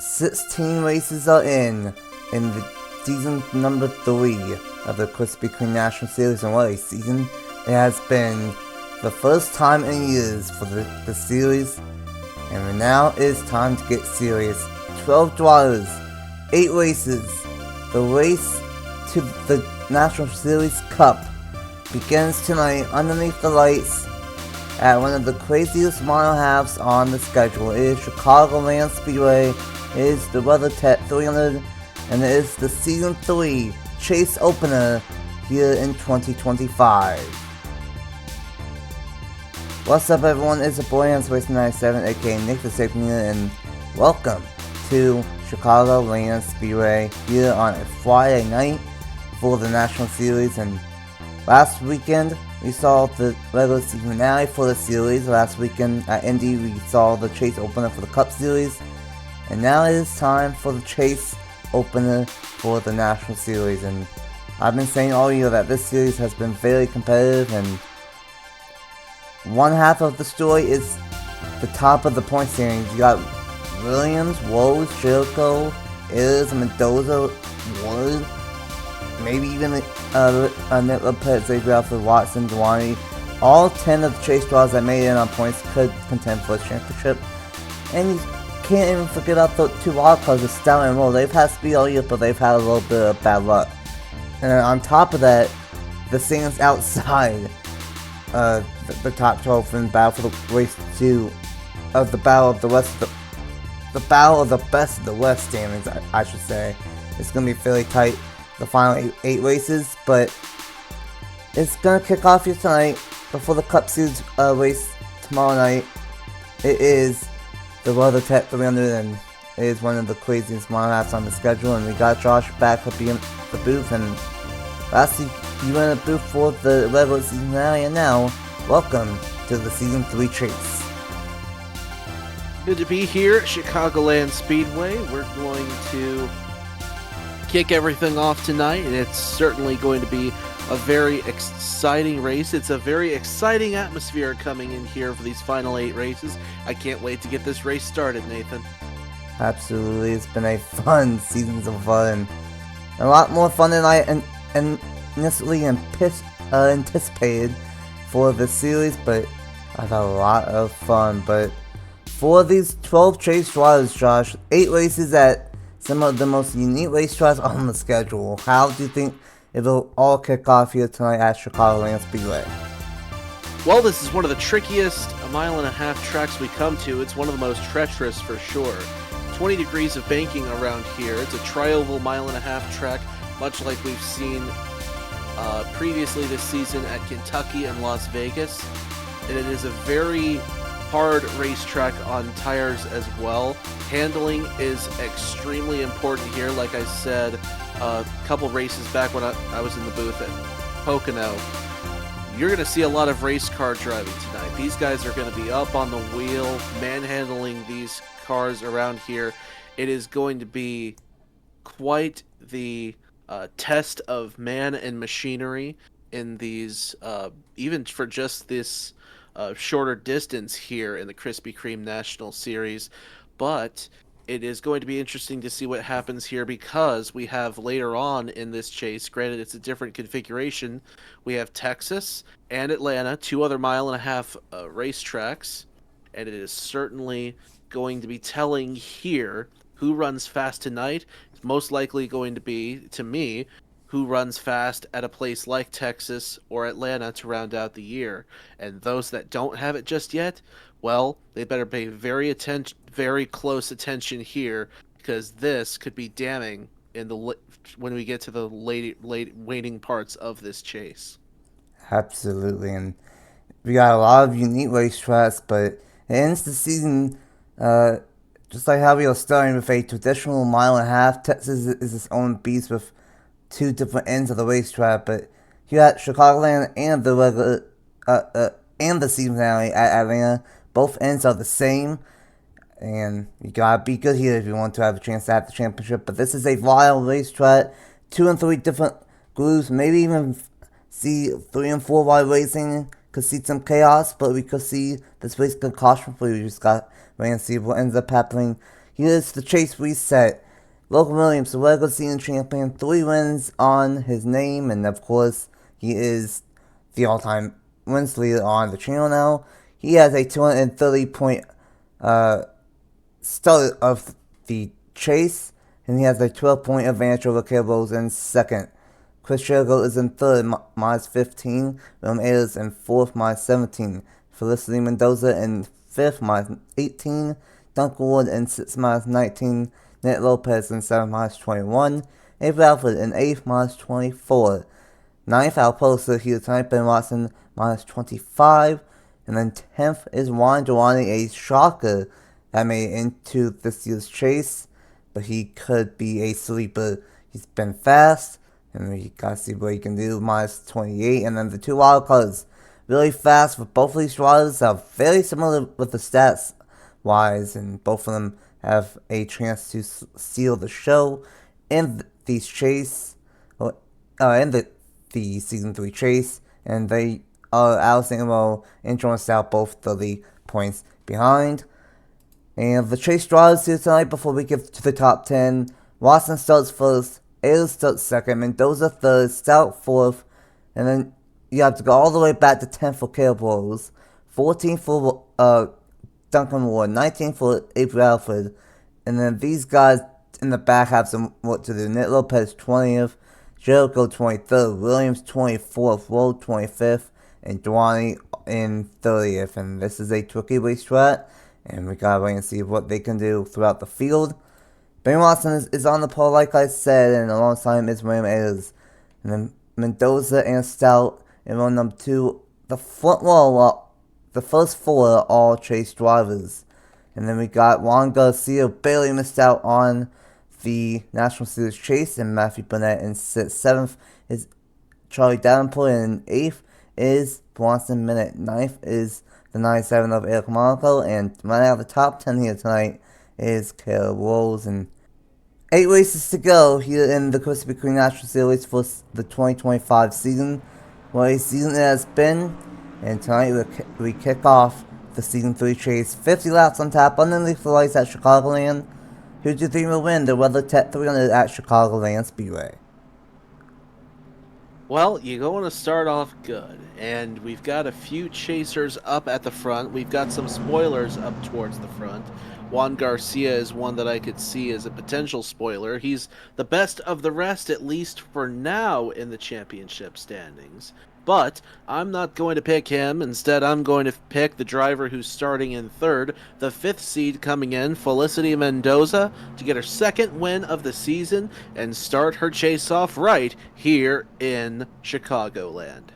16 races are in the season number 3 of the Krispy Kreme National Series, and what a season it has been. The first time in years for the series, and now it's time to get serious. 12 drivers, 8 races. The race to the National Series Cup begins tonight underneath the lights at one of the craziest mile halves on the schedule. It is Chicagoland Speedway. It is the WeatherTech 300, and it is the Season 3 Chase Opener here in 2025. What's up, everyone? It's your boy Racing 97, aka Nathan Stapleton, and welcome to Chicagoland Speedway here on a Friday night for the National Series. And last weekend we saw the regular season finale for the series. Last weekend at Indy we saw the Chase Opener for the Cup Series, and now it is time for the Chase Opener for the National Series. And I've been saying all year that this series has been very competitive, and one half of the story is the top of the point standings. You got Williams, Woes, Jericho, Ayers, Mendoza, Wood, maybe even Nick Lopez, Xavier Alfred, Watson, Dewani. All 10 of the Chase drivers that made it in on points could contend for a championship. And you can't even forget about the two wildcards of Stout and Roll. They've had speed all year, but they've had a little bit of bad luck. And on top of that, the standings outside the top 12 in the battle for the race 2 of the Battle of the West, the Battle of the Best of the West standings, I should say. It's going to be fairly tight, the final 8 races, but it's going to kick off here tonight before the Cup Series race tomorrow night. It is the WeatherTech 300, and it is one of the craziest mile halves on the schedule, and we got Josh back up in the booth, and last week you were in the booth for the regular season finale, and now, welcome to the Season 3 Chase. Good to be here at Chicagoland Speedway. We're going to kick everything off tonight, and it's certainly going to be a very exciting race. It's a very exciting atmosphere coming in here for these final 8 races. I can't wait to get this race started, Nathan. Absolutely, it's been a fun season so far, and a lot more fun than I initially anticipated for the series, but I've had a lot of fun. But for these 12 chase drivers, Josh, 8 races at some of the most unique racetracks on the schedule. How do you think it'll all kick off here tonight at Chicagoland Speedway? Well, this is one of the trickiest 1.5-mile tracks we come to. It's one of the most treacherous for sure. 20 degrees of banking around here. It's a tri-oval 1.5-mile track, much like we've seen previously this season at Kentucky and Las Vegas. And it is a very hard racetrack on tires as well. Handling is extremely important here. Like I said a couple races back when I was in the booth at Pocono, you're going to see a lot of race car driving tonight. These guys are going to be up on the wheel, manhandling these cars around here. It is going to be quite the test of man and machinery in these, even for just this shorter distance here in the Krispy Kreme National Series. But it is going to be interesting to see what happens here, because we have later on in this chase, granted it's a different configuration, we have Texas and Atlanta, 2 other 1.5-mile racetracks, and it is certainly going to be telling here who runs fast tonight. It's most likely going to be, to me, who runs fast at a place like Texas or Atlanta to round out the year. And those that don't have it just yet, well, they better pay very close attention here, because this could be damning in the when we get to the late waiting parts of this chase. Absolutely, and we got a lot of unique racetracks, but it ends the season just like how we are starting with a traditional 1.5 mile. Texas is its own beast with 2 different ends of the racetrack, but here at Chicagoland and the regular and the season finale at Atlanta, both ends are the same, and you gotta be good here if you want to have a chance to have the championship. But this is a wild racetrack, 2 and 3 different groups, maybe even see 3 and 4 wide racing. Could see some chaos, but we could see this race concussion free. We just got wait and see what ends up happening Here's the chase reset. Logan Williams, the regular season champion, 3 wins on his name, and of course, he is the all-time wins leader on the channel now. He has a 230-point start of the chase, and he has a 12-point advantage over Caleb Rose in second. Chris Jericho is in third, minus 15. William Ayers in fourth, minus 17. Felicity Mendoza in fifth, minus 18. Duncan Wood in sixth, minus 19. Nick Lopez in seventh, minus 21. Avery Alford in eighth, minus 24. Ninth, Al Poster here tonight, Ben Watson, minus 25. And then 10th is Juan Duani, a shocker that made it into this year's chase, but he could be a sleeper. He's been fast, and we gotta see what he can do. Minus 28, and then the two wild cards, really fast. But both of these riders are very similar with the stats wise, and both of them have a chance to steal the show in these chase, in the season 3 chase, and they are Alexander Moe and Jordan Stout, both 30 points behind. And the chase draws here tonight before we get to the top 10. Watson starts first, Ayers starts second, Mendoza third, Stout fourth, and then you have to go all the way back to 10th for Caleb Rose, 14th for Duncan Ward, 19th for Avery Alford, and then these guys in the back have some work to do. Nick Lopez 20th, Jericho 23rd, Williams 24th, Rowe 25th, and Duani in 30th. And this is a tricky race strat, and we gotta wait and see what they can do throughout the field. Ben Watson is on the pole, like I said, and alongside him is William Ayers. And then Mendoza and Stout in row number 2. The front row, the first 4 are all chase drivers. And then we got Juan Garcia barely missed out on the National Series chase, and Matthew Burnett in 6th. 7th is Charlie Davenport, and 8th is Bronson Minute. 9th is the 97 of Eric Monaco, and right out of the top 10 here tonight is Caleb Rose. And 8 races to go here in the Krispy Kreme National Series for the 2025 season. What a season it has been, and tonight we kick off the Season 3 chase. 50 laps on tap underneath the lights at Chicagoland. Who do you think will win the WeatherTech 300 at Chicagoland Speedway? Well, you're going to start off good, and we've got a few chasers up at the front. We've got some spoilers up towards the front. Juan Garcia is one that I could see as a potential spoiler. He's the best of the rest, at least for now, in the championship standings. But I'm not going to pick him. Instead, I'm going to pick the driver who's starting in third, the 5th seed coming in, Felicity Mendoza, to get her 2nd win of the season and start her chase off right here in Chicagoland.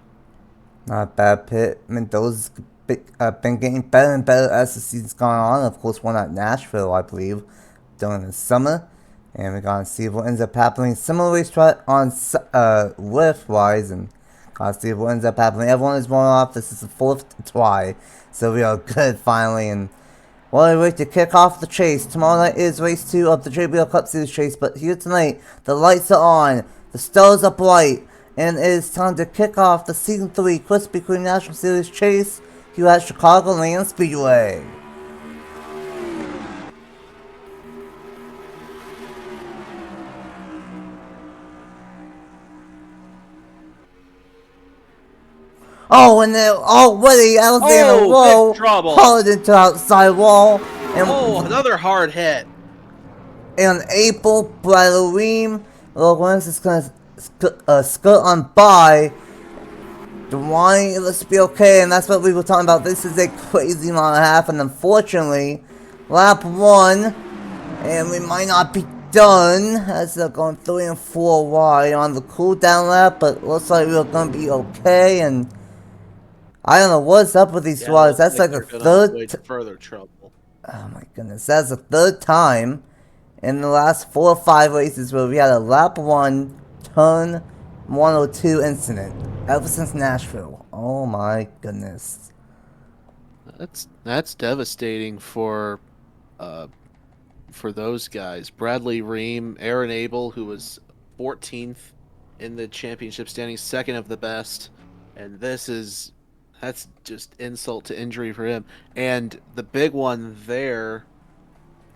Not a bad pick. Mendoza's been getting better and better as the season's gone on. Of course, won at Nashville, I believe, during the summer. And we're going to see what ends up happening. Similar racetrack on width-wise, and gotta see what ends up happening. Everyone is going off. This is the 4th try, so we are good finally. And what a way to kick off the chase. Tomorrow night is race 2 of the JBL Cup Series chase, but here tonight, the lights are on, the stars are bright, and it is time to kick off the Season 3 Krispy Kreme National Series chase here at Chicagoland Speedway. Oh, and then already Alexander Rowe hauled into outside wall. And another hard hit. And April Bridal Ream, Williams is going to skirt on by. Duani, let's be okay, and that's what we were talking about. This is a crazy mile and a half, and unfortunately, lap 1, and we might not be done, as they're going 3 and 4 wide on the cool down lap, but looks like we're going to be okay. And I don't know what's up with these riders. That's like a third further trouble. Oh my goodness, that's the 3rd time in the last 4 or 5 races where we had a lap 1 turn 102 incident ever since Nashville. Oh my goodness. That's devastating for those guys. Bradley Ream, Aaron Abel, who was 14th in the championship standing, 2nd of the best, and that's just insult to injury for him. And the big one there,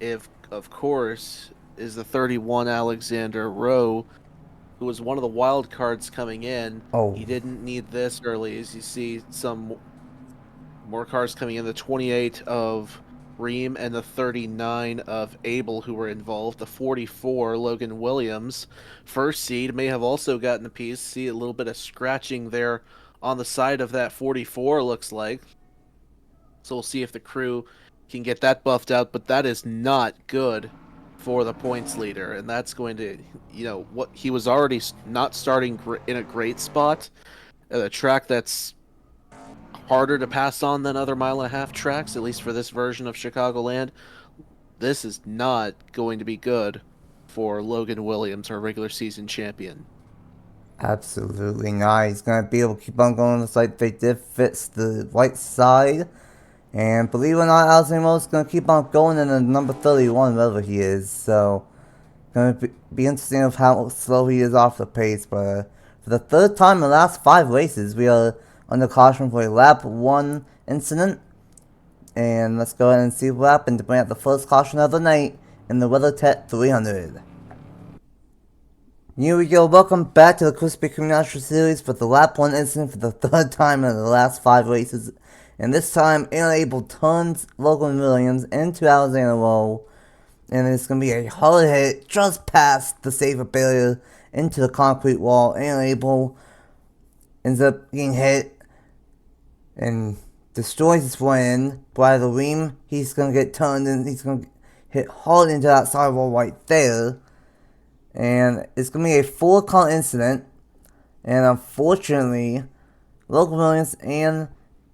if of course, is the 31 Alexander Rowe, who was one of the wild cards coming in. Oh, He didn't need this early, as you see some more cars coming in. The 28 of Ream and the 39 of Abel, who were involved. The 44 Logan Williams, first seed, may have also gotten a piece. See a little bit of scratching there on the side of that 44, looks like. So we'll see if the crew can get that buffed out, but that is not good for the points leader, and that's going to, what he was already not starting in a great spot at a track that's harder to pass on than other mile-and-a-half tracks, at least for this version of Chicagoland. This is not going to be good for Logan Williams, our regular season champion. absolutely not. He's going to be able to keep on going. Looks like they did fix the right side. And believe it or not, Alzheimer's going to keep on going in the number 31, wherever he is. So, going to be interesting of how slow he is off the pace. But for the third time in the last 5 races, we are under caution for a lap 1 incident. And let's go ahead and see what happened to bring out the first caution of the night in the WeatherTech 300. Here we go, welcome back to the Krispy Kreme National Series for the lap 1 incident for the third time in the last 5 races. And this time, Abel turns Logan Williams into Alexander Rowe. And it's going to be a hard hit just past the safer barrier into the concrete wall. Abel ends up getting hit and destroys his win. By the Ream, he's going to get turned and he's going to hit hard into that sidewall right there. And it's going to be a 4-car incident. And unfortunately, Logan Williams and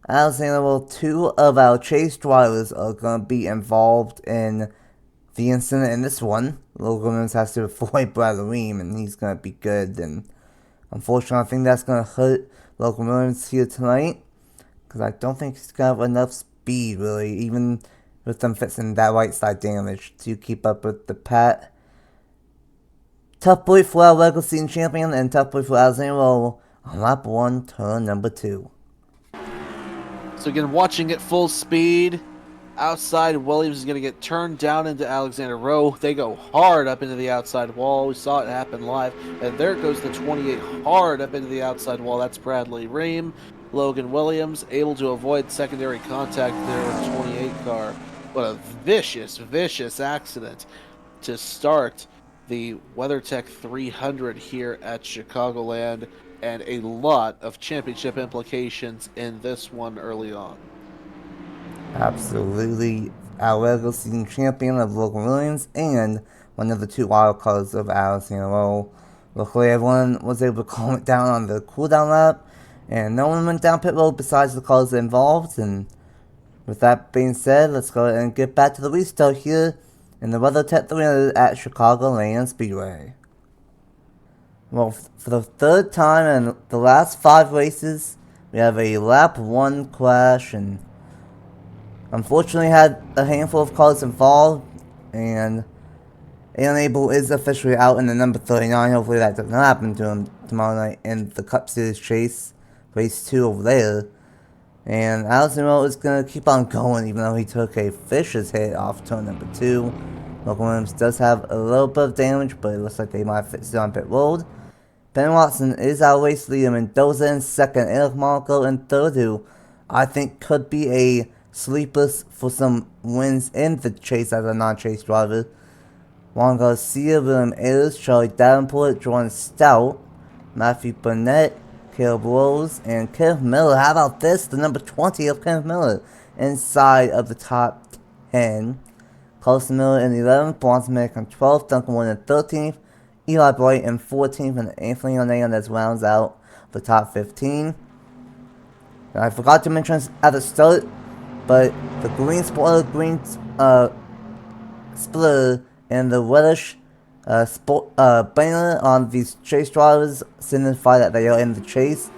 Alexander Rowe, 2 of our chase drivers, are going to be involved in the incident in this one. Logan Williams has to avoid Bradley Ream, and he's going to be good. And unfortunately, I think that's going to hurt Logan Williams here tonight, because I don't think he's going to have enough speed, really, even with them fixing that right side damage, to keep up with the Pat. Tough boy for our regular season champion, and tough boy for Alexander Rowe on lap 1, turn number 2. So again, watching at full speed, outside Williams is going to get turned down into Alexander Rowe. They go hard up into the outside wall. We saw it happen live. And there goes the 28 hard up into the outside wall. That's Bradley Ream. Logan Williams able to avoid secondary contact there with the 28 car. What a vicious, vicious accident to start the WeatherTech 300 here at Chicagoland, and a lot of championship implications in this one early on. Absolutely, our regular season champion of Logan Williams and one of the 2 wild cards of Alexander Rowe. Luckily, everyone was able to calm it down on the cooldown lap, and no one went down pit road besides the cars involved. And with that being said, let's go ahead and get back to the restart here in the WeatherTech 300 at Chicagoland Speedway. Well, for the third time in the last 5 races, we have a lap 1 crash, and unfortunately had a handful of cars involved, and Abel is officially out in the number 39. Hopefully that doesn't happen to him tomorrow night in the Cup Series chase, race 2 over there. And Alexander is going to keep on going, even though he took a vicious hit off turn number 2. Logan Williams does have a little bit of damage, but it looks like they might fix it on pit road. Ben Watson is our race leader. Mendoza in second. Eric Monaco in third, who I think could be a sleeper for some wins in the chase as a non-chase driver. Juan Garcia, William Ayers, Charlie Davenport, Jordan Stout, Matthew Burnett, Caleb Rose, and Kenneth Miller. How about this? The number 20 of Kenneth Miller inside of the top 10. Carson Miller in 11th, Bronson Medic in 12th, Duncan Wood in 13th, Eli Bright in 14th, and Anthony Hernandez rounds out the top 15. And I forgot to mention at the start, but the green spoiler, green splitter, and the reddish banner on these chase drivers signify that they are in the chase.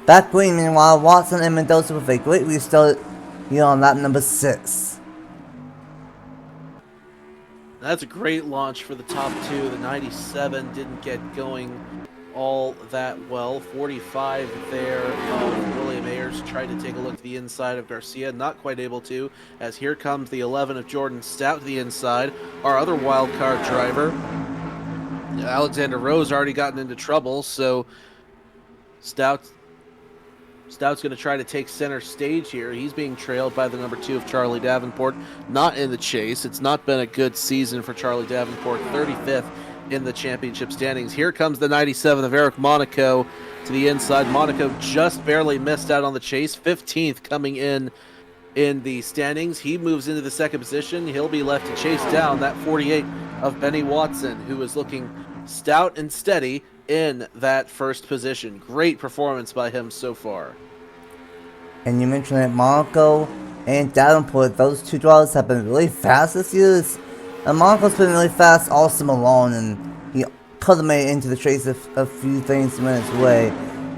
Back green, meanwhile, Watson and Mendoza with a great restart here on lap number 6. That's a great launch for the top 2. The 97 didn't get going all that well. 45 there of William Ayers Chasers tried to take a look to the inside of Garcia, not quite able to, as here comes the 11 of Jordan Stout to the inside, our other wild card driver. Alexander Rowe's already gotten into trouble, so Stout's going to try to take center stage here. He's being trailed by the number 2 of Charlie Davenport, not in the chase. It's not been a good season for Charlie Davenport, 35th in the championship standings. Here comes the 97 of Eric Monaco to the inside. Monaco just barely missed out on the chase, 15th coming in the standings. He moves into the second position. He'll be left to chase down that 48 of Benny Watson, who is looking stout and steady in that first position. Great performance by him so far. And you mentioned that Monaco and Davenport, those two drivers have been really fast this year. And Monaco's been really fast all summer long, and he could have made it into the chase a few things minutes away.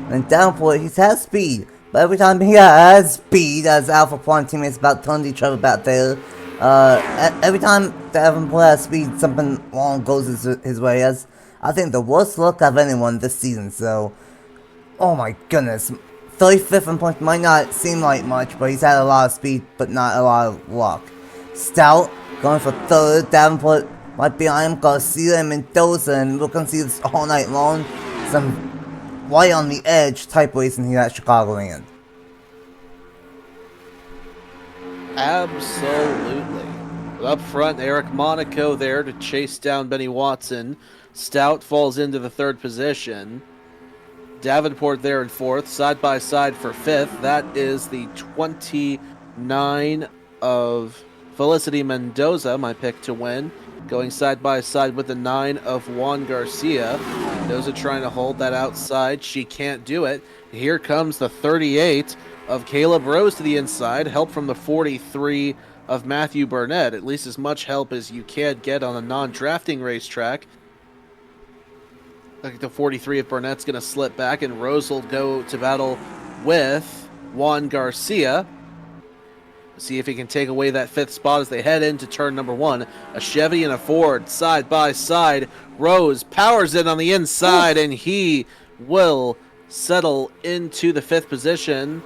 And Davenport, he's had speed, but every time he has speed, as Alpha Quad teammates about turning each other back there, every time Davenport has speed, something wrong goes his way. As I think the worst luck of anyone this season. So, oh my goodness, 35th in points might not seem like much, but he's had a lot of speed, but not a lot of luck. Stout going for third. Davenport right behind him. Garcia and Mendoza, and we're gonna see this all night long. Some right on the edge type racing here at Chicagoland. Absolutely. Up front, Eric Monaco there to chase down Benny Watson. Stout falls into the third position. Davenport there in fourth, side by side for fifth. That is the 29 of Felicity Mendoza, my pick to win. Going side by side with the 9 of Juan Garcia. Mendoza trying to hold that outside. She can't do it. Here comes the 38 of Caleb Rose to the inside. Help from the 43 of Matthew Burnett. At least as much help as you can get on a non-drafting racetrack. I think the 43 of Burnett's going to slip back, and Rose will go to battle with Juan Garcia. See if he can take away that fifth spot as they head into turn number 1. A Chevy and a Ford side by side. Rose powers it on the inside, and he will settle into the fifth position.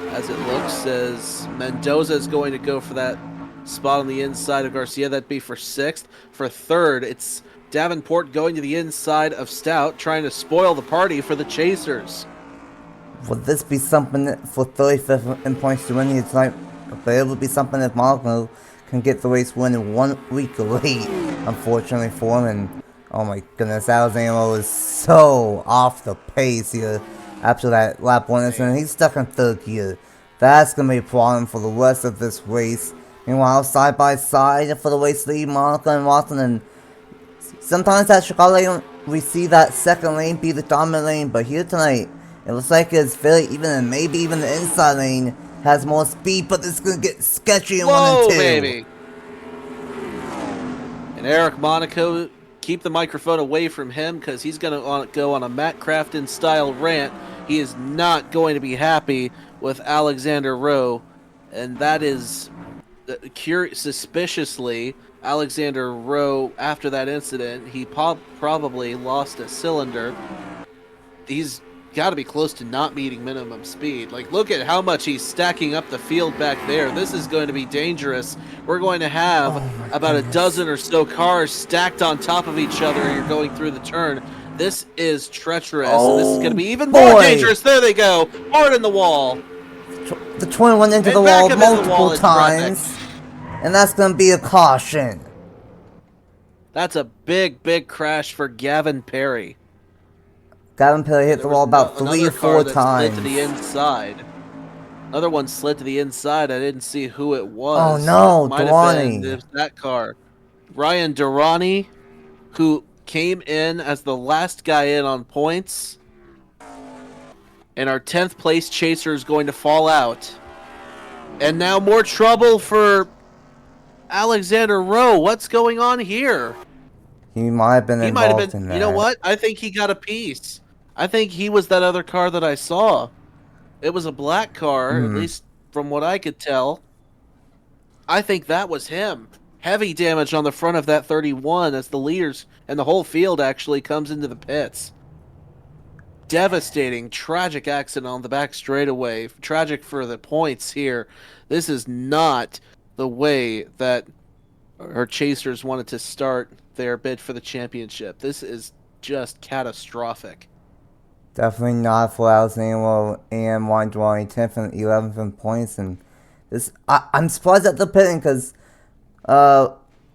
As it looks as Mendoza is going to go for that spot on the inside of Garcia. That'd be for sixth. For third, it's Davenport going to the inside of Stout, trying to spoil the party for the Chasers. Would this be something for 35th in points to win here tonight? But it would be something if Monaco can get the race win in 1 week late, unfortunately for him. And oh my goodness, Alexander is so off the pace here after that lap 1 incident. He's stuck in third gear. That's going to be a problem for the rest of this race. Meanwhile, side by side for the race lead, Monaco and Watson. And sometimes at Chicago, we see that second lane be the dominant lane, but here tonight, it looks like it's very even, and maybe even the inside lane has more speed, but this is going to get sketchy in 1 and 2. Baby. And Eric Monaco, keep the microphone away from him, because he's going to go on a Matt Crafton-style rant. He is not going to be happy with Alexander Rowe, and that is suspiciously Alexander Rowe, after that incident, he probably lost a cylinder. He's got to be close to not meeting minimum speed. Like, look at how much he's stacking up the field back there. This is going to be dangerous. We're going to have about a dozen or so cars stacked on top of each other. You're going through the turn. This is treacherous. And this is going to be even more dangerous. There they go. Hard in the wall. The 21 into the wall multiple times. And that's going to be a caution. That's a big, big crash for Gavin Perry. Gavin Perry hit the wall about 3 or 4 times. Slid to the inside. Another one slid to the inside. I didn't see who it was. Oh no, Might Durrani. have been that car. Ryan Durrani, who came in as the last guy in on points. And our 10th place chaser is going to fall out. And now more trouble for Alexander Rowe. What's going on here? He might have been involved in that. You know what? I think he got a piece. I think he was that other car that I saw. It was a black car, at least from what I could tell. I think that was him. Heavy damage on the front of that 31 as the leaders and the whole field actually comes into the pits. devastating, tragic accident on the back straightaway. Tragic for the points here. This is not the way that our chasers wanted to start their bid for the championship. This is just catastrophic. Definitely not for Alexander and Wine 10th and 11th in points. And I'm surprised at the pitting because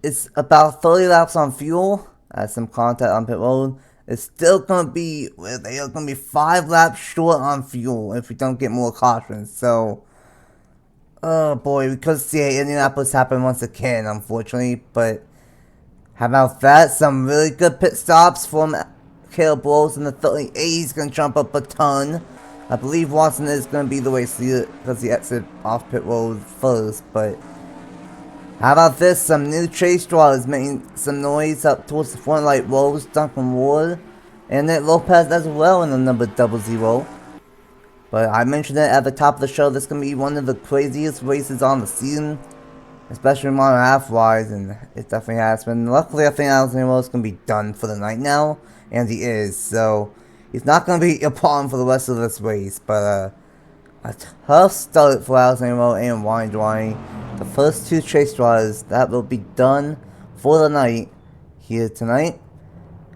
it's about 30 laps on fuel. Some contact on pit road. It's still gonna be, they are gonna be 5 laps short on fuel if we don't get more cautions. So, oh boy, we could see Indianapolis happen once again, unfortunately. But how about that? Some really good pit stops from Caleb Rose in the 38. He's gonna jump up a ton. I believe Watson is gonna be the way to see it because he exited off pit road first. But how about this? Some new chase drivers making some noise up towards the front, like Rose, Duncan Ward, and Nick Lopez as well in the number 00. But I mentioned it at the top of the show. This is going to be one of the craziest races on the season, especially modern half-wise, and it definitely has been. Luckily, I think Alexander is going to be done for the night now, and he is. So he's not going to be a problem for the rest of this race. But a tough start for Alexander and Wine Dwyer. The first two chase drivers that will be done for the night here tonight.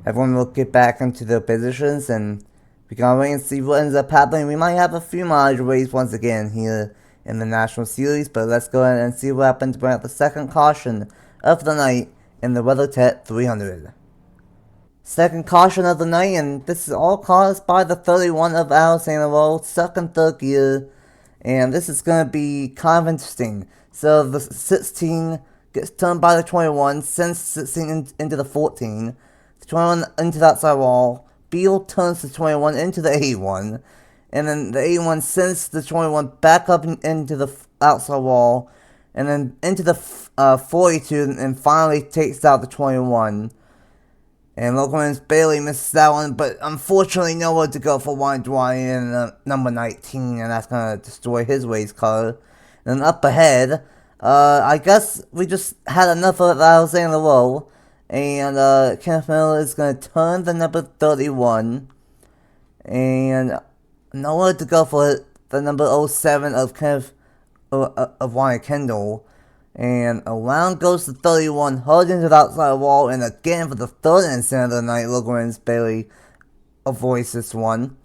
Everyone will get back into their positions and we can wait and see what ends up happening. We might have a few mileage race once again here in the National Series, but let's go ahead and see what happens to bring out the second caution of the night in the WeatherTech 300. Second caution of the night, and this is all caused by the 31 of Alexander stuck in third gear, and this is going to be kind of interesting. So the 16 gets turned by the 21, sends 16 into the 14, the 21 into the outside wall, Beal turns the 21 into the 81, and then the 81 sends the 21 back up into the outside wall, and then into the 42, and finally takes out the 21. And Logan's barely misses that one, but unfortunately nowhere to go for Wine Dwyer in number 19, and that's going to destroy his race car. And then up ahead, I guess we just had enough of Alexander Lowe, and Kenneth Miller is going to turn the number 31, and nowhere to go for the number 07 of Kenneth, of Wyatt Kendall. And around goes the 31, hard into the outside wall, and again for the third incident of the night, Logan's barely avoids this one.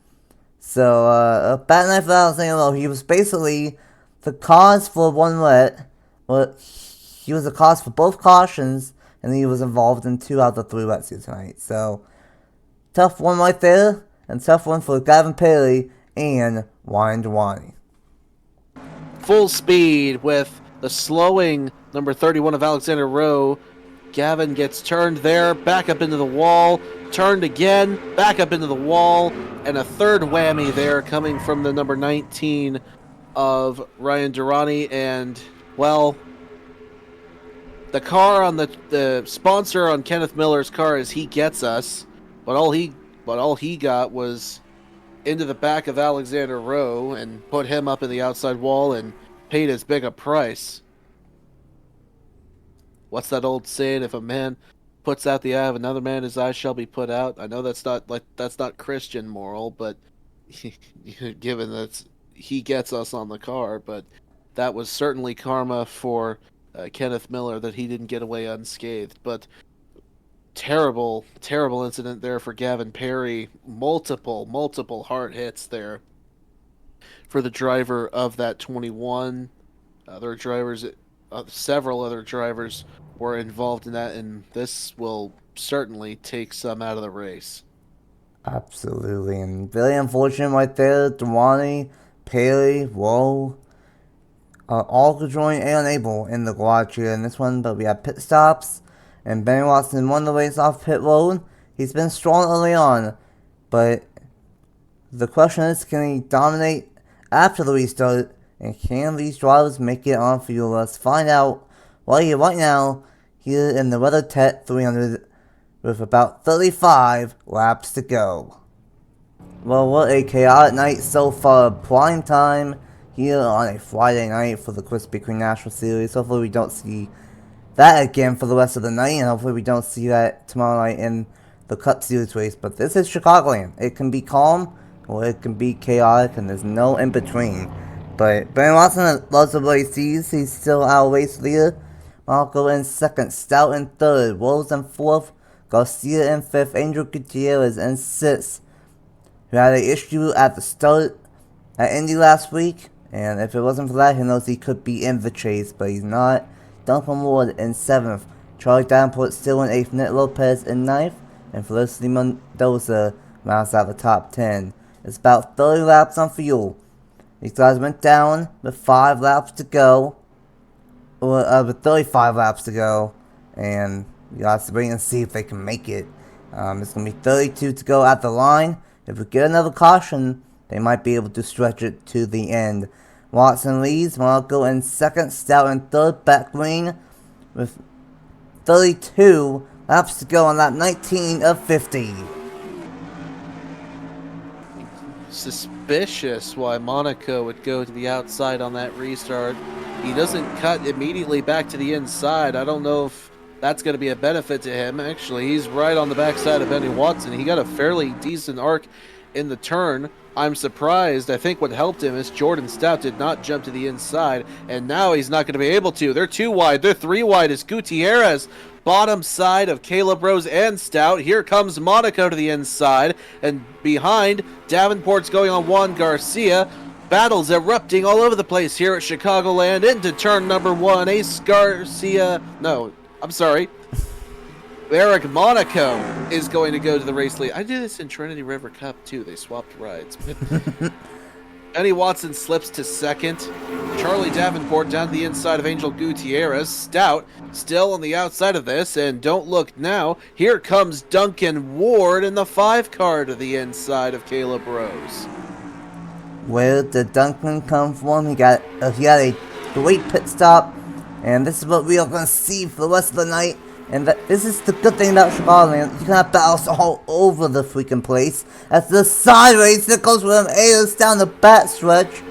So, a bad night for Alexander. He was basically the cause for one wet, but he was the cause for both cautions, and he was involved in 2 out of the 3 wets here tonight. So, tough one right there, and tough one for Gavin Paley and Ryan Dewani. Full speed with the slowing number 31 of Alexander Rowe. Gavin gets turned there, back up into the wall, turned again, back up into the wall, and a third whammy there coming from the number 19 of Ryan Durrani. And, well, the car on the sponsor on Kenneth Miller's car is He Gets Us, but all he got was into the back of Alexander Rowe and put him up in the outside wall and paid as big a price. What's that old saying? If a man puts out the eye of another man, his eye shall be put out. I know that's not Christian moral, but given that he gets us on the car, but that was certainly karma for Kenneth Miller that he didn't get away unscathed. But terrible incident there for Gavin Perry. Multiple hard hits there for the driver of that 21. Several other drivers were involved in that, and this will certainly take some out of the race. Absolutely, and very unfortunate right there. Dewani, Paley, Rowe, all could join and unable in the garage here in this one, but we have pit stops, and Benny Watson won the race off pit road. He's been strong early on, but the question is, can he dominate after the restart, and can these drivers make it on fuel? Let's find out right now here in the WeatherTech 300 with about 35 laps to go. Well, what a chaotic night so far. Prime time here on a Friday night for the Krispy Kreme National Series. Hopefully we don't see that again for the rest of the night, and hopefully we don't see that tomorrow night in the Cup Series race. But this is Chicagoland. It can be calm or it can be chaotic, and there's no in between. But Brandon Watson loves what he sees. He's still our race leader. Marco in second, Stout in third, Rose in fourth, Garcia in fifth, Angel Gutierrez in sixth, who had an issue at the start at Indy last week, and if it wasn't for that, he knows he could be in the chase, but he's not. Duncan Ward in 7th, Charlie Davenport still in 8th, Nick Lopez in 9th, and Felicity Mendoza rounds out the top 10. It's about 30 laps on fuel. These guys went down with 5 laps to go, or with 35 laps to go, and you have to wait and see if they can make it. It's going to be 32 to go at the line. If we get another caution, they might be able to stretch it to the end. Watson leads, Marco in second, Stout in third, back green with 32 laps to go on lap 19 of 50. Suspicious why Monaco would go to the outside on that restart. He doesn't cut immediately back to the inside. I don't know if that's going to be a benefit to him. Actually, he's right on the backside of Benny Watson. He got a fairly decent arc in the turn. I'm surprised. I think what helped him is Jordan Stout did not jump to the inside, and now he's not going to be able to. They're 2 wide. They're 3 wide as Gutierrez, bottom side of Caleb Rose and Stout. Here comes Monaco to the inside, and behind, Davenport's going on Juan Garcia. Battles erupting all over the place here at Chicagoland into turn number 1. Ace Garcia, no, I'm sorry. Eric Monaco is going to go to the race lead. I did this in Trinity River Cup too. They swapped rides. Benny Watson slips to second. Charlie Davenport down to the inside of Angel Gutierrez. Stout still on the outside of this, and don't look now. Here comes Duncan Ward in the 5 car to the inside of Caleb Rose. Where did Duncan come from? He had a great pit stop, and this is what we are going to see for the rest of the night. And this is the good thing about Chicagoland. You can have battles all over the freaking place. As the side race that goes from Ayers down the back stretch.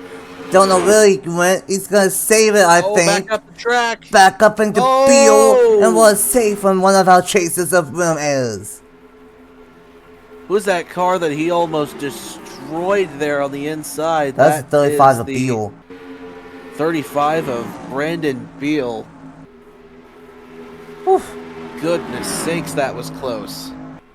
Don't know where he went. He's going to save it, I think. Back up the track. Back up into Beal. And was safe from one of our chasers of William Ayers. Who's that car that he almost destroyed there on the inside? That's 35 of Beal. 35 of Brandon Beal. Oof. Goodness sakes, that was close.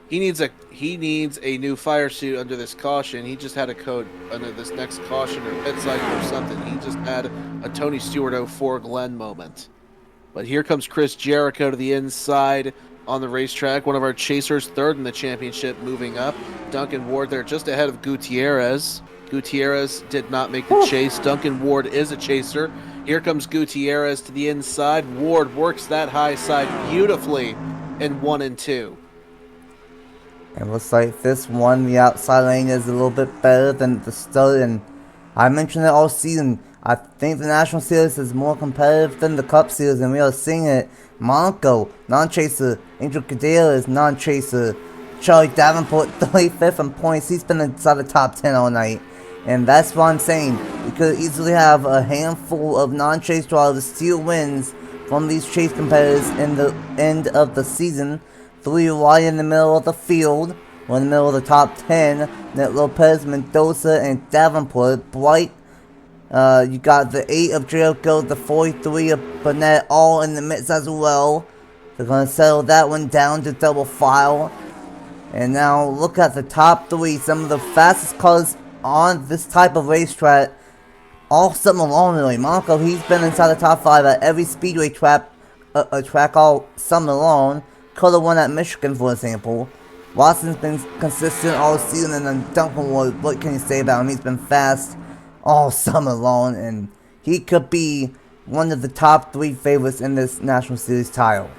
He needs a new fire suit under this caution. He just had a code under this next caution or pit cycle or something. He just had a Tony Stewart 04 Glenn moment. But here comes Chris Jericho to the inside on the racetrack. One of our chasers, third in the championship, moving up. Duncan Ward there just ahead of Gutierrez. Gutierrez did not make the chase. Duncan Ward is a chaser. Here comes Gutierrez to the inside. Ward works that high side beautifully in 1 and 2. It looks like this one, the outside lane, is a little bit better than the start, and I mentioned it all season. I think the National Series is more competitive than the Cup Series, and we are seeing it. Monaco, non-chaser. Angel Gutierrez, non-chaser. Charlie Davenport, 35th in points. He's been inside the top 10 all night. And that's what I'm saying. We could easily have a handful of non-chase drivers steal wins from these chase competitors in the end of the season. 3 right in the middle of the field. We're in the middle of the top 10. Nick Lopez, Mendoza, and Davenport. Bright. You got the 8 of Jericho, the 43 of Burnett, all in the mix as well. They're going to settle that one down to double file. And now look at the top 3. Some of the fastest cars on this type of racetrack all summer long, really. Monaco, he's been inside the top 5 at every speedway track all summer long. Could have won at Michigan, for example. Watson's been consistent all season, and then Duncan Ward, what can you say about him? He's been fast all summer long, and he could be one of the top 3 favorites in this National Series title.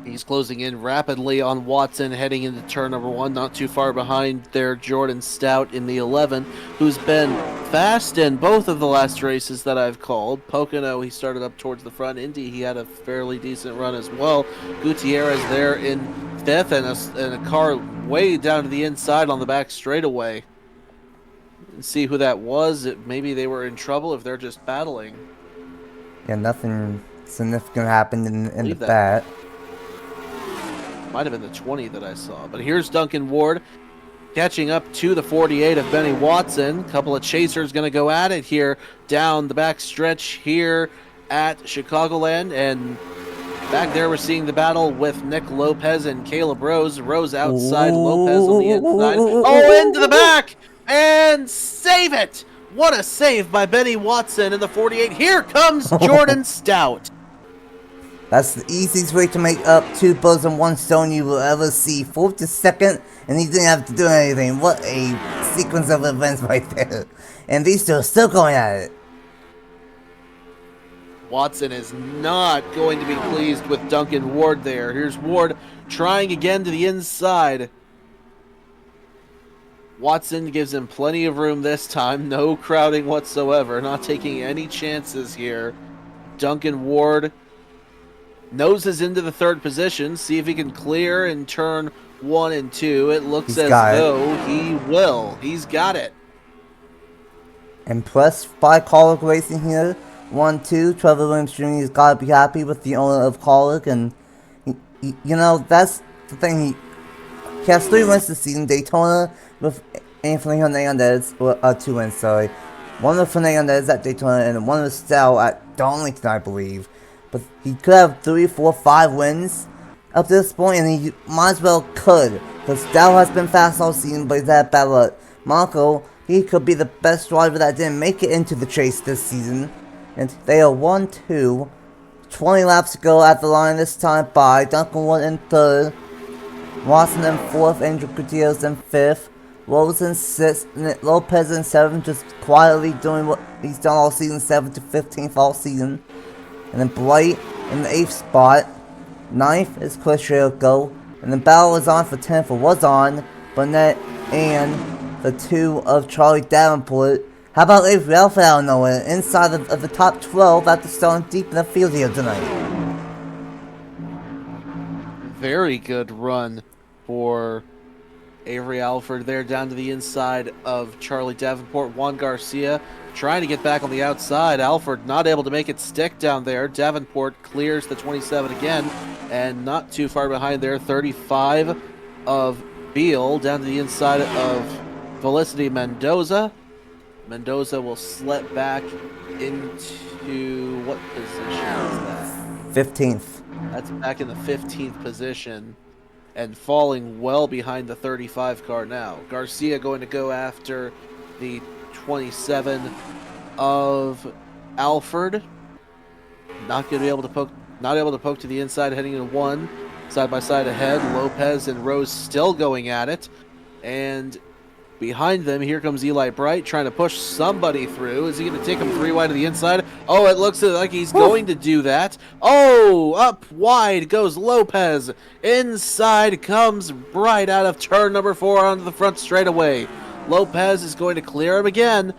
He's closing in rapidly on Watson, heading into turn number 1, not too far behind there, Jordan Stout in the 11, who's been fast in both of the last races that I've called. Pocono, he started up towards the front. Indy, he had a fairly decent run as well. Gutierrez there in 5th, and a car way down to the inside on the back straightaway. See who that was. Maybe they were in trouble if they're just battling. Yeah, nothing significant happened in the bat. Might have been the 20 that I saw. But here's Duncan Ward catching up to the 48 of Benny Watson. Couple of chasers going to go at it here down the back stretch here at Chicagoland. And back there we're seeing the battle with Nick Lopez and Caleb Rose. Rose outside, Lopez on the inside. Oh, into the back! And save it! What a save by Benny Watson in the 48. Here comes Jordan Stout. That's the easiest way to make up 2 birds and 1 stone you will ever see. 4th to 2nd, and he didn't have to do anything. What a sequence of events right there. And these two are still going at it. Watson is not going to be pleased with Duncan Ward there. Here's Ward trying again to the inside. Watson gives him plenty of room this time. No crowding whatsoever. Not taking any chances here. Duncan Ward noses into the 3rd position. See if he can clear in turn 1 and 2. It looks as though he will. He's got it. Impressed by Colic Racing here. 1-2. Trevor Williams Jr. has got to be happy with the owner of Colic. And, you know, that's the thing. He has 3 wins this season. Daytona with Anthony Hernandez. 2 wins, sorry. One with Fernandez at Daytona and one with Stout at Darlington, I believe. But he could have 3, 4, 5 wins up to this point, and he might as well could. Because Stout has been fast all season, but he's had bad luck. Marco, he could be the best driver that didn't make it into the chase this season. And they are 1-2. 20 laps to go at the line this time by Duncan Ward in 3rd. Watson in 4th, Andrew Gutierrez in 5th. Rose in 6th, Nick Lopez in 7th, just quietly doing what he's done all season, 7th to 15th all season. And then Blight in the 8th spot. 9th is Chris Jericho. And the battle is on for 10th, or was on, Burnett and the 2 of Charlie Davenport. How about Avery Alford out of nowhere, inside of the top 12 after starting deep in the field here tonight? Very good run for Avery Alford there down to the inside of Charlie Davenport. Juan Garcia trying to get back on the outside. Alford not able to make it stick down there. Davenport clears the 27 again, and not too far behind there. 35 of Beal down to the inside of Felicity Mendoza. Mendoza will slip back into what position is that? 15th. That's back in the 15th position and falling well behind the 35 car now. Garcia going to go after the 27 of Alford. Not going to be able to poke. Not able to poke to the inside, heading into 1. Side by side ahead. Lopez and Rose still going at it, and behind them, here comes Eli Bright trying to push somebody through. Is he going to take him 3 wide to the inside? Oh, it looks like he's going to do that. Oh, up wide goes Lopez. Inside comes Bright out of turn number 4 onto the front straightaway. Lopez is going to clear him again.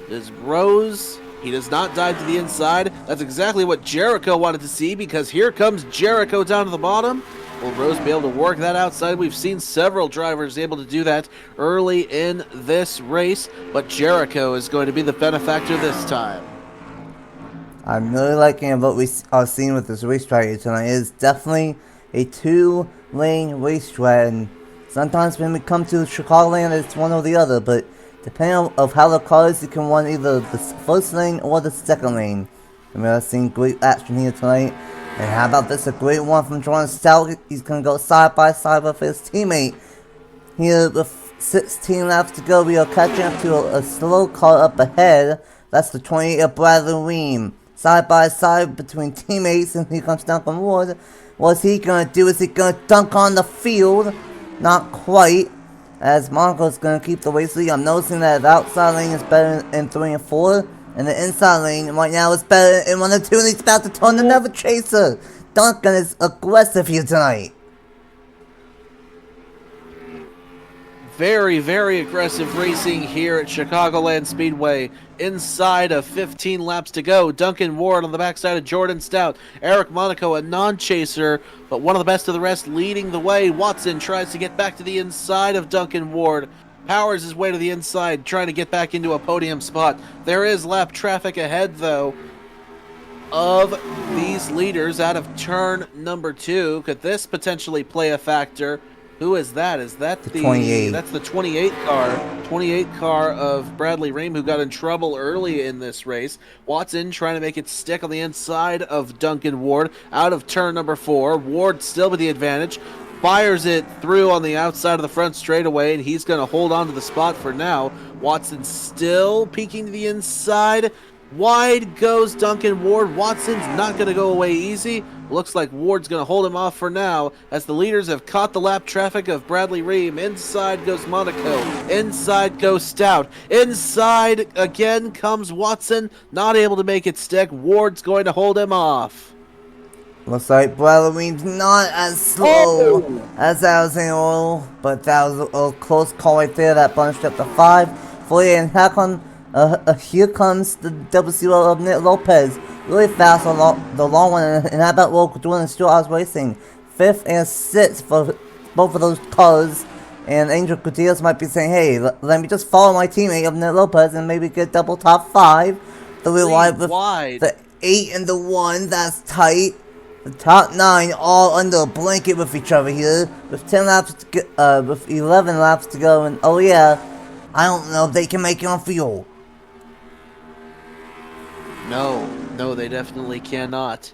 Is Rose. He does not dive to the inside. That's exactly what Jericho wanted to see, because here comes Jericho down to the bottom. Will Rose be able to work that outside? We've seen several drivers able to do that early in this race, but Jericho is going to be the benefactor this time. I'm really liking what we are seeing with this race track here tonight. It is definitely a 2-lane race track, and sometimes when we come to Chicagoland, it's one or the other, but depending on how the car is, you can run either the first lane or the 2nd lane. And we are seeing great action here tonight. And how about this? A great one from Jordan Stout. He's going to go side by side with his teammate. Here with 16 laps to go, we are catching up to a slow car up ahead. That's the 28 of Bradley Ream. Side by side between teammates, and here comes Duncan Ward. What's he going to do? Is he going to dunk on the field? Not quite, as Marco's going to keep the race lead. I'm noticing that the outside lane is better in 3 and 4. And the inside lane right now is better in 1 and 2, and he's about to turn another chaser. Duncan is aggressive here tonight. Very, very aggressive racing here at Chicagoland Speedway. Inside of 15 laps to go. Duncan Ward on the backside of Jordan Stout. Eric Monaco, a non-chaser, but one of the best of the rest, leading the way. Watson tries to get back to the inside of Duncan Ward. Powers his way to the inside, trying to get back into a podium spot. There is lap traffic ahead, though. of these leaders out of turn number 2. Could this potentially play a factor? Who is that? Is that The 28. That's the 28 car. 28 car of Bradley Ream, who got in trouble early in this race. Watson trying to make it stick on the inside of Duncan Ward out of turn number 4. Ward still with the advantage. Fires it through on the outside of the front straightaway, and he's going to hold on to the spot for now. Watson still peeking to the inside. Wide goes Duncan Ward. Watson's not going to go away easy. Looks like Ward's going to hold him off for now as the leaders have caught the lap traffic of Bradley Ream. Inside goes Monaco. Inside goes Stout. Inside again comes Watson. Not able to make it stick. Ward's going to hold him off. Looks like Bradley Ream's not as slow as I was saying earlier, but that was a close call right there that bunched up to 5. Fully and here comes the double zero of Nick Lopez. Really fast on the long one, and how about local doing Stuart Racing? 5th and 6th for both of those cars. And Angel Gutierrez might be saying, hey, let me just follow my teammate of Nick Lopez and maybe get double top 5. The wide with the 8 and the 1, that's tight. The top 9 all under a blanket with each other here, with 10 laps to go, with 11 laps to go, and oh yeah, I don't know if they can make it on fuel. No, they definitely cannot.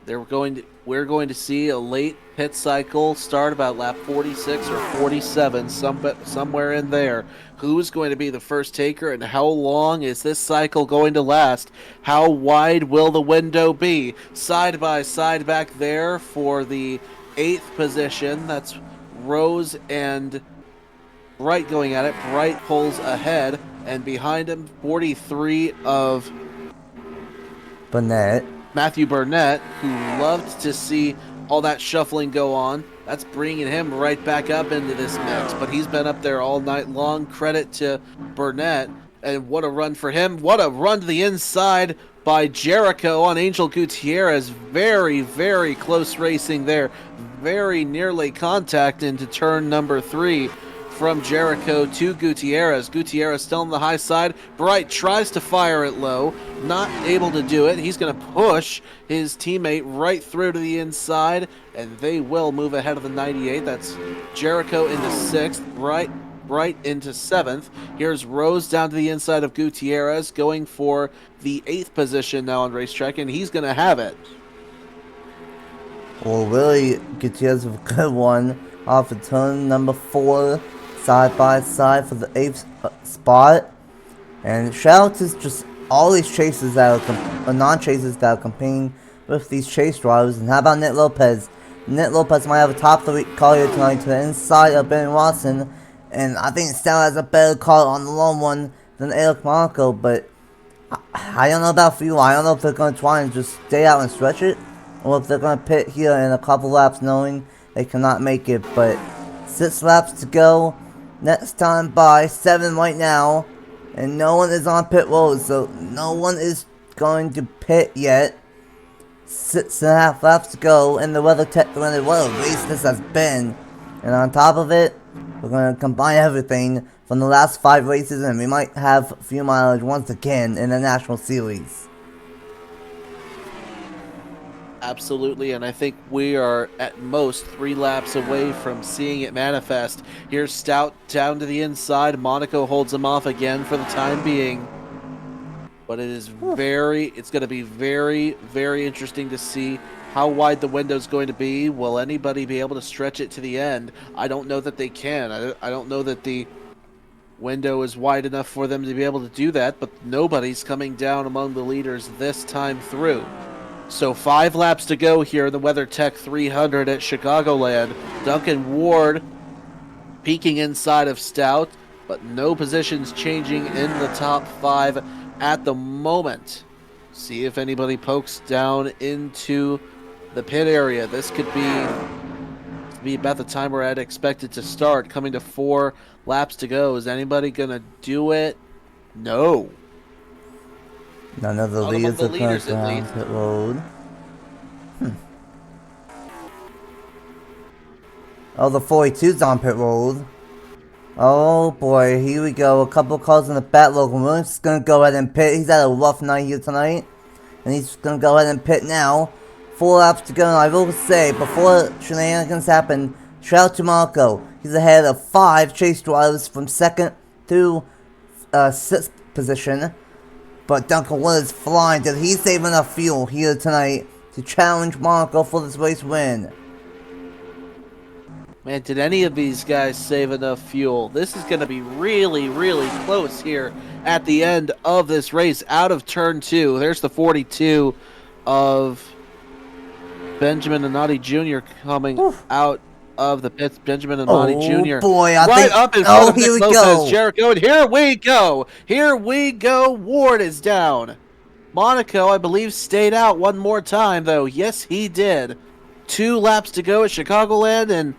We're going to see a late pit cycle start about lap 46 or 47, somewhere in there. Who's going to be the first taker, and how long is this cycle going to last? How wide will the window be? Side by side back there for the 8th position. That's Rose and Bright going at it. Bright pulls ahead, and behind him, 43 of Matthew Burnett, who loved to see all that shuffling go on. That's bringing him right back up into this mix, but he's been up there all night long. Credit to Burnett, and what a run for him. What a run to the inside by Jericho on Angel Gutierrez. Very, very close racing there. Very nearly contact into turn number 3. From Jericho to Gutierrez. Gutierrez still on the high side. Bright tries to fire it low. Not able to do it. He's going to push his teammate right through to the inside, and they will move ahead of the 98. That's Jericho into 6th. Bright into 7th. Here's Rose down to the inside of Gutierrez, going for the 8th position now on racetrack, and he's going to have it. Well, really, Gutierrez with a good one off of turn number 4. Side by side for the 8th spot. And shout out to just all these chasers that are non-chasers that are competing with these chase drivers. And how about Nick Lopez? Nick Lopez might have a top 3 car here tonight to the inside of Ben Watson. And I think Stella has a better car on the long one than Eric Monaco. But I don't know about fuel. I don't know if they're going to try and just stay out and stretch it, or if they're going to pit here in a couple laps knowing they cannot make it. But 6 laps to go. Next time by 7 right now, and no one is on pit road, so no one is going to pit yet. 6.5 laps to go, and the WeatherTech winner. What a race this has been! And on top of it, we're going to combine everything from the last 5 races, and we might have a few mileage once again in the National Series. Absolutely, and I think we are at most 3 laps away from seeing it manifest. Here's Stout down to the inside. Monaco holds him off again for the time being. But it's going to be very, very interesting to see how wide the window's going to be. Will anybody be able to stretch it to the end? I don't know that they can. I don't know that the window is wide enough for them to be able to do that, but nobody's coming down among the leaders this time through. So 5 laps to go here in the WeatherTech 300 at Chicagoland. Duncan Ward peeking inside of Stout, but no positions changing in the top 5 at the moment. See if anybody pokes down into the pit area. This could be about the time we're at expected to start, coming to 4 laps to go. Is anybody going to do it? No. None of the leaders are going down pit road. Oh, the 42's on pit road. Oh boy, here we go. A couple of cars in the back. Logan Williams is going to go ahead and pit. He's had a rough night here tonight. and he's gonna go ahead and pit now. 4 laps to go, and I will say, before shenanigans happen, shout out to Monaco. He's ahead of 5 chase drivers from 2nd to 6th position. But Duncan Wood flying. Did he save enough fuel here tonight to challenge Monaco for this race win? Man, did any of these guys save enough fuel? This is going to be really, really close here at the end of this race. Out of turn 2, there's the 42 of Benjamin Anati Jr. coming out of the pits. Benjamin Anati Jr. Oh boy, up in front of Nick Lopez, Jericho, and here we go. Here we go. Ward is down. Monaco, I believe, stayed out one more time, though. Yes, he did. 2 laps to go at Chicagoland, and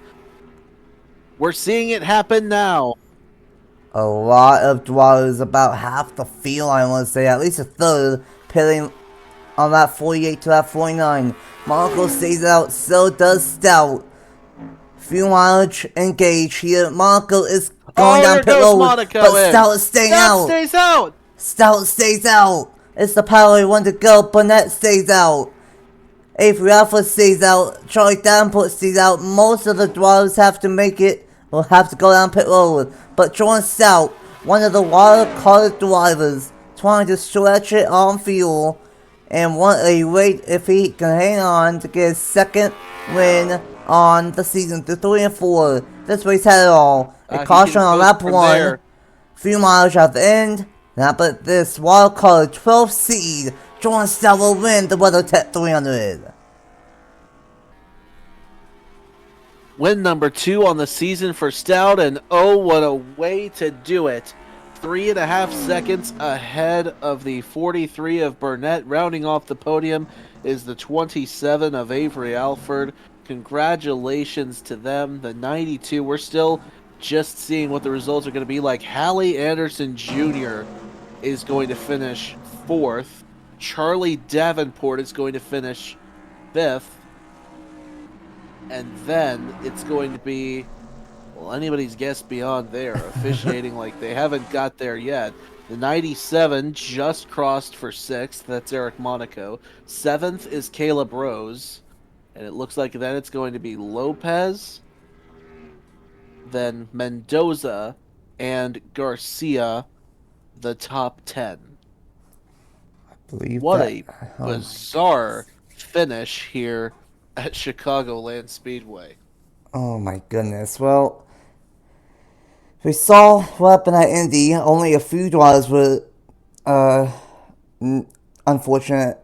we're seeing it happen now. A lot of drivers, about half the field, I want to say, at least a third, pitting on that 48 to that 49. Monaco stays out, so does Stout. Fuel mileage engaged here. Monaco is going down pit road, but Stout is staying out. Stays out. Stout stays out. It's the power one to go. Burnett stays out. Avery Alpha stays out. Charlie Davenport stays out. Most of the drivers have to make it. Will have to go down pit road. But Jordan Stout, one of the wild-carded drivers, trying to stretch it on fuel and want a wait if he can hang on to get his 2nd win on the season to 3 and 4. This race had it all. A caution on lap 1. Few miles at the end. Now, but this wild card 12th seed, Jordan Stout will win the WeatherTech 300. Win number 2 on the season for Stout, and oh, what a way to do it. 3.5 seconds ahead of the 43 of Burnett. Rounding off the podium is the 27 of Avery Alford. Congratulations to them. The 92, we're still just seeing what the results are going to be like. Hallie Anderson Jr. is going to finish 4th. Charlie Davenport is going to finish 5th. And then it's going to be, well, anybody's guess beyond there. Officiating like they haven't got there yet. The 97 just crossed for 6th. That's Eric Monaco. 7th is Caleb Rose. And it looks like then it's going to be Lopez, then Mendoza, and Garcia, the top 10. What a bizarre finish here at Chicagoland Speedway. Oh my goodness. Well, we saw what happened at Indy. Only a few drivers were unfortunate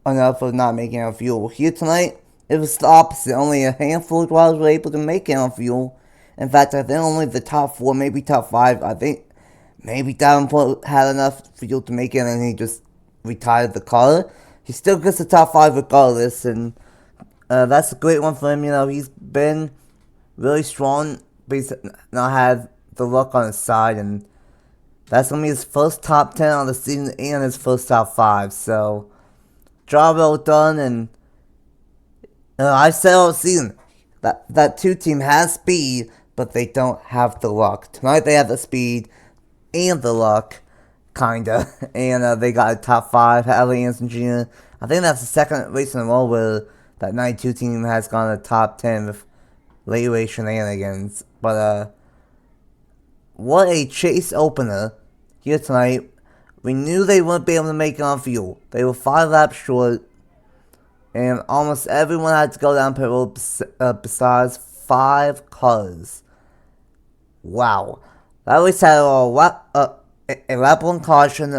enough of not making enough fuel. Here tonight, it was the opposite. Only a handful of drivers were able to make enough fuel. In fact, I think only the top 4, maybe top 5. I think maybe Davenport had enough fuel to make it, and he just retired the car. He still gets the top 5 regardless, and that's a great one for him. You know, he's been really strong, but he's not had the luck on his side, and that's going to be his first top 10 on the season and his first top 5. So, job well done, and I said all season that 2 team has speed, but they don't have the luck. Tonight they have the speed and the luck, kinda, and they got a top 5. Hallie Anderson Jr. I think that's the 2nd race in a row where that 92 team has gone to top 10 with late race shenanigans. But what a chase opener here tonight. We knew they wouldn't be able to make it on fuel. They were 5 laps short, and almost everyone had to go down pit road besides 5 cars. Wow. That race had a lap 1 caution,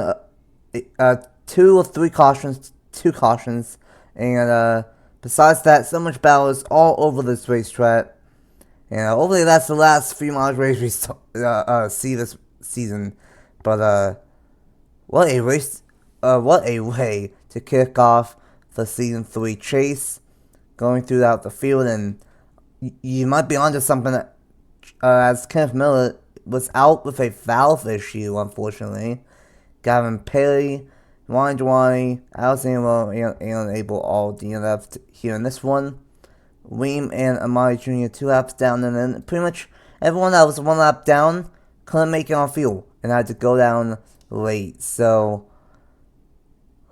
2 or 3 cautions, 2 cautions, and besides that, so much battle is all over this racetrack. And hopefully that's the last few miles race we see this season. But what a race! What a way to kick off the season 3 chase, going throughout the field, and you might be onto something. As Kenneth Miller was out with a valve issue, unfortunately. Gavin Perry, Ryan Dwyer, Alexander and Abel all DNF'd here in this one. Weem and Amari Jr. 2 laps down, and then pretty much everyone that was 1 lap down couldn't make it on fuel and had to go down late. So,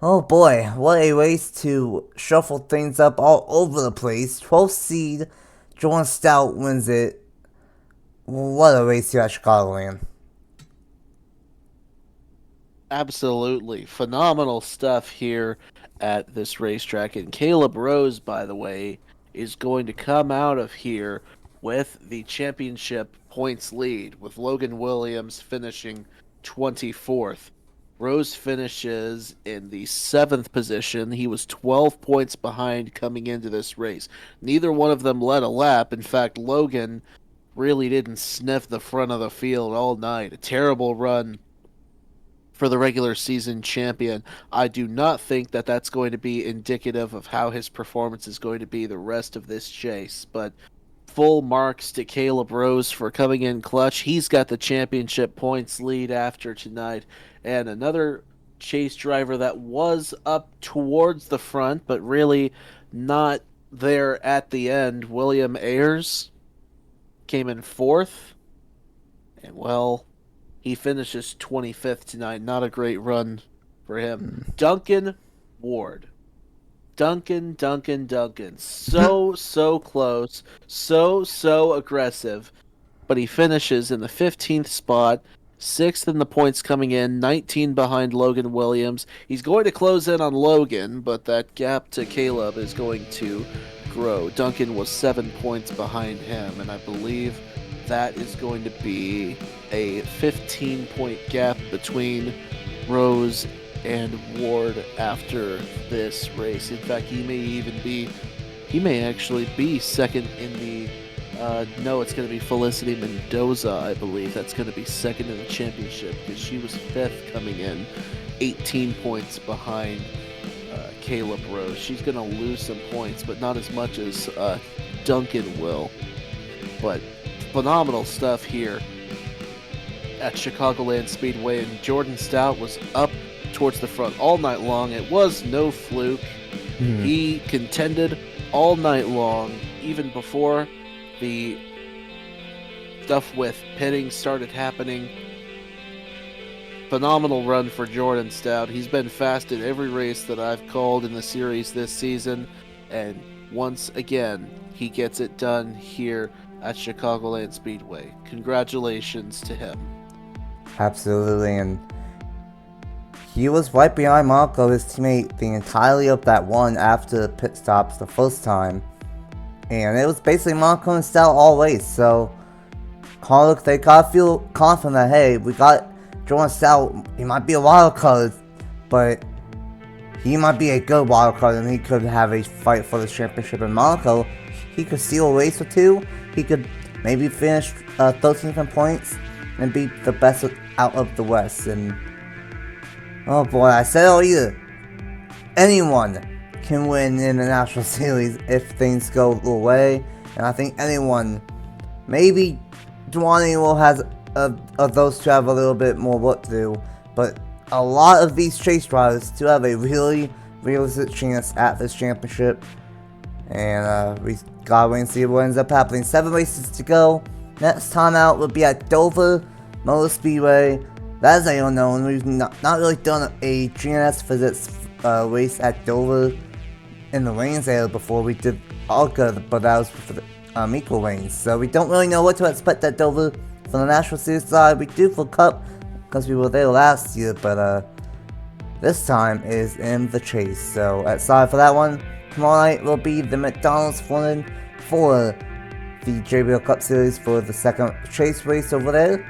Oh boy, what a race to shuffle things up all over the place. 12th seed, Jordan Stout wins it. What a race here at Chicagoland. Absolutely. Phenomenal stuff here at this racetrack. And Caleb Rose, by the way, is going to come out of here with the championship points lead, with Logan Williams finishing 24th. Rose finishes in the 7th position. He was 12 points behind coming into this race. Neither one of them led a lap. In fact, Logan really didn't sniff the front of the field all night. A terrible run for the regular season champion. I do not think that that's going to be indicative of how his performance is going to be the rest of this chase, but full marks to Caleb Rose for coming in clutch. He's got the championship points lead after tonight. And another chase driver that was up towards the front, but really not there at the end, William Ayers, came in 4th. And well, he finishes 25th tonight. Not a great run for him. Duncan Ward. Duncan. So close. So aggressive. But he finishes in the 15th spot. 6th in the points coming in. 19 behind Logan Williams. He's going to close in on Logan, but that gap to Caleb is going to grow. Duncan was 7 points behind him, and I believe that is going to be a 15-point gap between Rose and Ward after this race. In fact, he may actually be second in the, no, it's going to be Felicity Mendoza, I believe. That's going to be second in the championship because she was 5th coming in, 18 points behind Caleb Rose. She's going to lose some points, but not as much as Duncan will. But phenomenal stuff here at Chicagoland Speedway, and Jordan Stout was up towards the front all night long. It was no fluke. He contended all night long, even before the stuff with pitting started happening. Phenomenal run for Jordan Stout. He's been fast in every race that I've called in the series this season, and once again, he gets it done here at Chicagoland Speedway. Congratulations to him. Absolutely, and he was right behind Marco, his teammate, the entirety of that one after the pit stops the first time. And it was basically Marco and Stout all race, so they gotta feel confident that, hey, we got Jordan Stout. He might be a wild card, but he might be a good wild card, and he could have a fight for the championship. And Monaco, he could steal a race or two. He could maybe finish 13th in points and be the best out of the West. And oh boy, I said it all year. Anyone can win in the National Series if things go the way. And I think anyone, maybe Duane will have of those two have a little bit more work to do. But a lot of these chase drivers do have a really realistic chance at this championship. And we gotta wait and see what ends up happening. 7 races to go. Next time out will be at Dover Motor Speedway. That is a unknown. We've not really done a GNS physics race at Dover in the lanes area before. We did ARCA, but that was for the equal lanes. So we don't really know what to expect at Dover from the National Series side. We do for Cup because we were there last year, but this time is in the chase. So excited for that one. Tomorrow night will be the McDonald's running for the JBL Cup Series for the second chase race over there.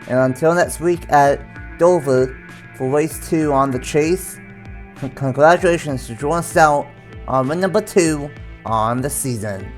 And until next week at Dover for race 2 on the chase, congratulations to Jordan Stout on win number 2 on the season.